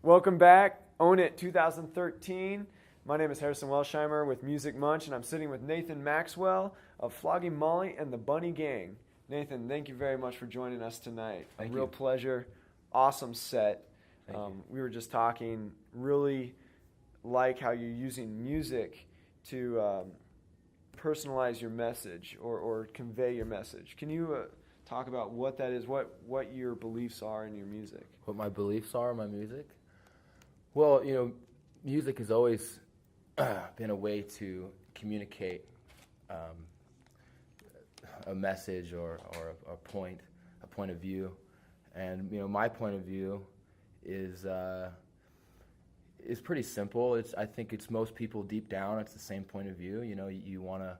Welcome back. Own It 2013. My name is Harrison Welsheimer with MusicMunch, and I'm sitting with Nathen Maxwell of Flogging Molly and the Bunny Gang. Nathen, thank you very much for joining us tonight. Thank A real you. pleasure. Awesome set. Thank you. We were just talking, really like how you're using music to personalize your message or convey your message. Can you talk about what that is, what your beliefs are in your music? What my beliefs are in my music? Well, music has always been a way to communicate a message or a point of view. And my point of view is pretty simple. I think it's most people deep down. It's the same point of view. You want to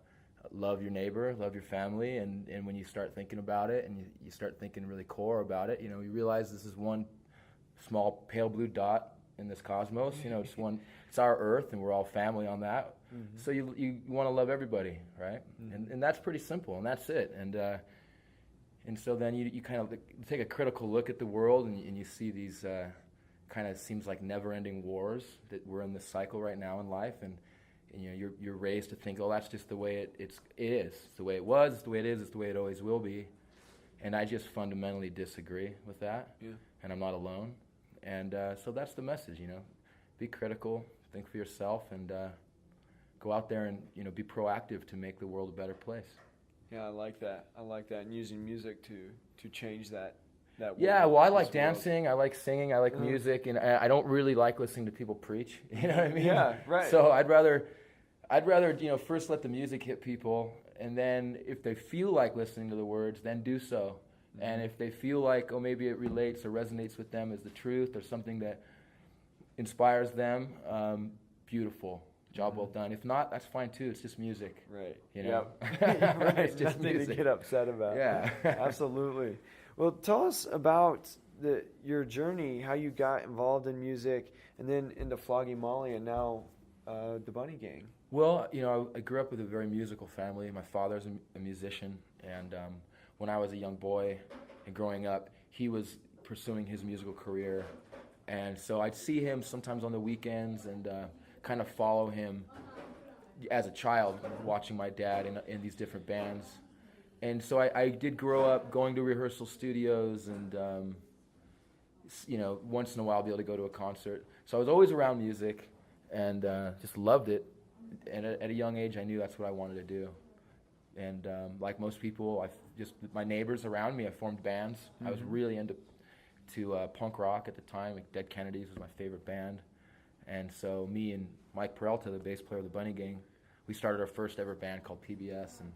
love your neighbor, love your family, and when you start thinking about it and you start thinking really core about it, you realize this is one small pale blue dot in this cosmos. It's our Earth, and we're all family on that. Mm-hmm. So you want to love everybody, right? Mm-hmm. And that's pretty simple, and that's it. And so then you kind of take a critical look at the world, and you see these kind of seems like never-ending wars that we're in this cycle right now in life, and you're raised to think, oh, that's just the way it is. It's the way it was. It's the way it is. It's the way it always will be. And I just fundamentally disagree with that. Yeah. And I'm not alone. And so that's the message. Be critical, think for yourself, and go out there and be proactive to make the world a better place. Yeah, I like that. And using music to change that world. Yeah, well, I like dancing, I like singing, I like music, and I don't really like listening to people preach. You know what I mean? Yeah, right. So I'd rather first let the music hit people, and then if they feel like listening to the words, then do so. Mm-hmm. And if they feel like, maybe it relates or resonates with them as the truth or something that inspires them, beautiful. Job well done. If not, that's fine too. It's just music. Right. Yep. Right. It's just nothing music to get upset about. Yeah. Absolutely. Well, tell us about your journey, how you got involved in music, and then into Flogging Molly, and now the Bunny Gang. Well, I grew up with a very musical family. My father's a musician, and when I was a young boy and growing up, he was pursuing his musical career, and so I'd see him sometimes on the weekends and kind of follow him as a child, watching my dad in these different bands. And so I did grow up going to rehearsal studios and, once in a while be able to go to a concert. So I was always around music and just loved it. And at a young age, I knew that's what I wanted to do. And like most people, my neighbors around me, I formed bands. Mm-hmm. I was really into punk rock at the time. Like Dead Kennedys was my favorite band. And so me and Mike Peralta, the bass player of the Bunny Gang, we started our first ever band called PBS and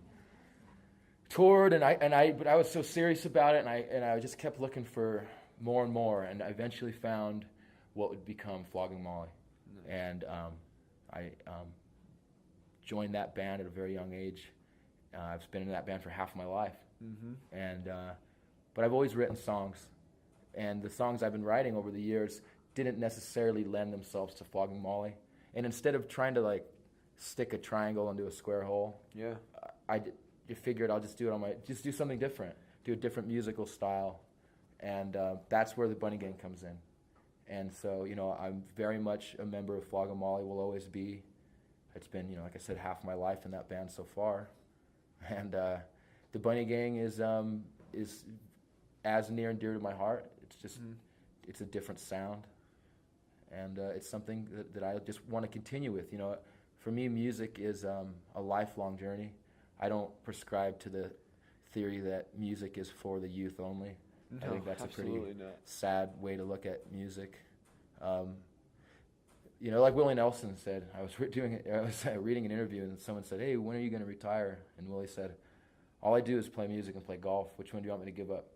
toured. But I was so serious about it, and I just kept looking for more and more. And I eventually found what would become Flogging Molly. Nice. And I joined that band at a very young age. I've been in that band for half my life. Mm-hmm. And but I've always written songs, and the songs I've been writing over the years didn't necessarily lend themselves to Flogging Molly. And instead of trying to stick a triangle into a square hole, yeah, I figured I'll just do it just do something different, do a different musical style, and that's where the Bunny Gang comes in. And so I'm very much a member of Flogging Molly, will always be. It's been like I said, half my life in that band so far, and the Bunny Gang is as near and dear to my heart. It's just it's a different sound. And it's something that I just want to continue with. For me, music is a lifelong journey. I don't prescribe to the theory that music is for the youth only. No, I think that's a pretty sad way to look at music. Like Willie Nelson said, I was reading an interview, and someone said, "Hey, when are you going to retire?" And Willie said, "All I do is play music and play golf. Which one do you want me to give up?"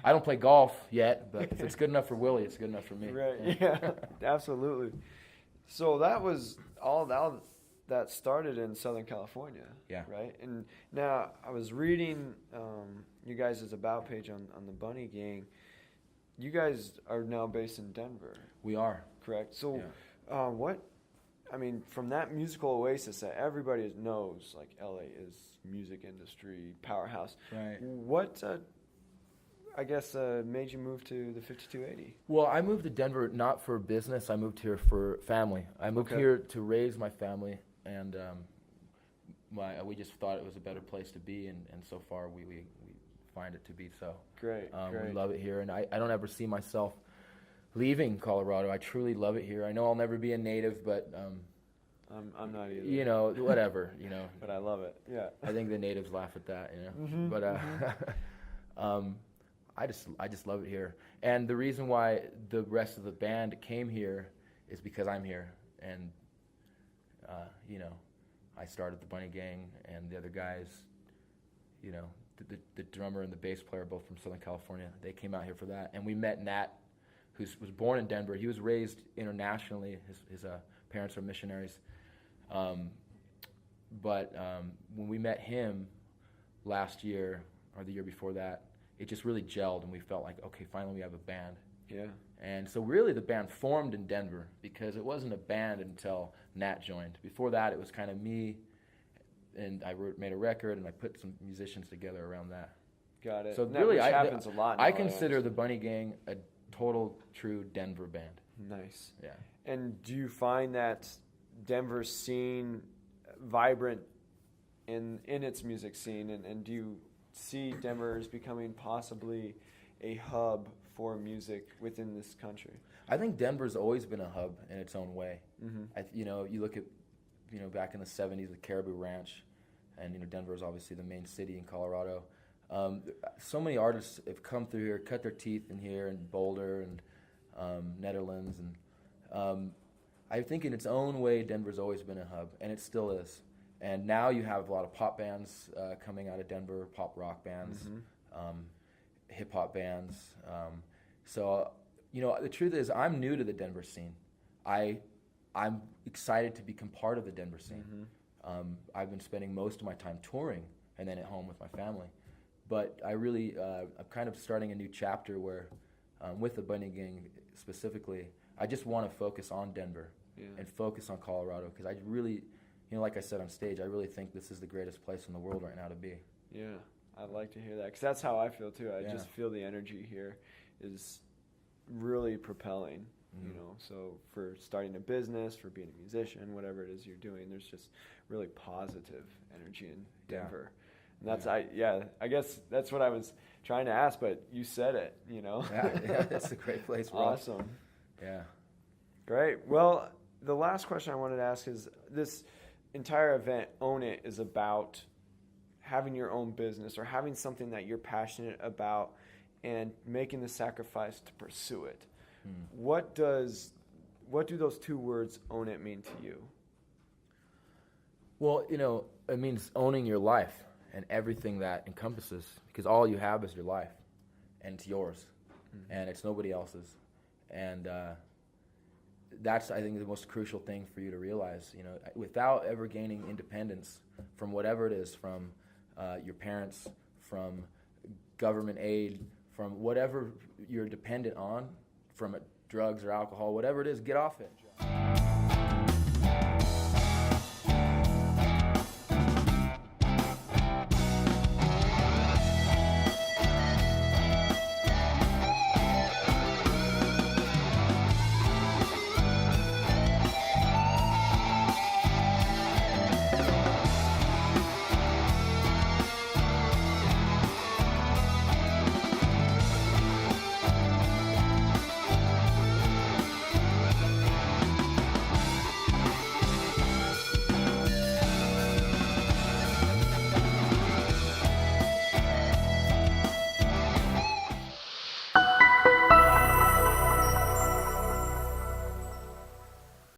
I don't play golf yet, but if it's good enough for Willie, it's good enough for me. Right, yeah, absolutely. So that was all that started in Southern California, yeah. Right? And now I was reading you guys' About page on the Bunny Gang. You guys are now based in Denver. We are. Correct? So from that musical oasis that everybody knows, like LA is music industry powerhouse. Right. What I guess, made you move to the 5280? Well, I moved to Denver not for business. I moved here for family. I moved here to raise my family, and we just thought it was a better place to be, and so far we find it to be so. Great. We love it here, and I don't ever see myself leaving Colorado. I truly love it here. I know I'll never be a native, but I'm not either. you know, whatever, you know. But I love it. Yeah. I think the natives laugh at that, you know. Mm-hmm. But I just love it here. And the reason why the rest of the band came here is because I'm here, and you know, I started the Bunny Gang, and the other guys, you know, the drummer and the bass player, both from Southern California, they came out here for that. And we met Nat, who was born in Denver. He was raised internationally. His parents are missionaries. But when we met him last year, or the year before that, it just really gelled, and we felt like, okay, finally we have a band. Yeah. And so really the band formed in Denver, because it wasn't a band until Nat joined. Before that, it was kind of me, and I made a record, and I put some musicians together around that. Got it. So and really, that happens a lot. I consider the Bunny Gang a total, true Denver band. Nice. Yeah. And do you find that Denver's scene vibrant in its music scene, and do you see Denver as becoming possibly a hub for music within this country? I think Denver's always been a hub in its own way. Mm-hmm. You know, you look at, you know, back in the 70s, the Caribou Ranch, and, you know, Denver is obviously the main city in Colorado. So many artists have come through here, cut their teeth in here, in Boulder and Netherlands, and I think in its own way, Denver's always been a hub, and it still is. And now you have a lot of pop bands coming out of Denver, pop rock bands, hip hop bands. So, you know, the truth is, I'm new to the Denver scene. I'm excited to become part of the Denver scene. Mm-hmm. I've been spending most of my time touring and then at home with my family. But I really, I'm kind of starting a new chapter where, with the Bunny Gang specifically, I just want to focus on Denver and focus on Colorado, because I really, you know, like I said on stage, I really think this is the greatest place in the world right now to be. Yeah, I'd like to hear that, because that's how I feel too. I just feel the energy here is really propelling, you know. So for starting a business, for being a musician, whatever it is you're doing, there's just really positive energy in Denver. And that's I guess that's what I was trying to ask, but you said it, you know. Yeah, it's a great place. Bro. Awesome. Yeah. Great. Well, the last question I wanted to ask is, this entire event, Own It, is about having your own business or having something that you're passionate about and making the sacrifice to pursue it. What do those two words, own it, mean to you? Well, you know, it means owning your life and everything that encompasses, because all you have is your life, and it's yours, and it's nobody else's. And that's, I think, the most crucial thing for you to realize. You know, without ever gaining independence from whatever it is, from your parents, from government aid, from whatever you're dependent on, from drugs or alcohol, whatever it is, get off it.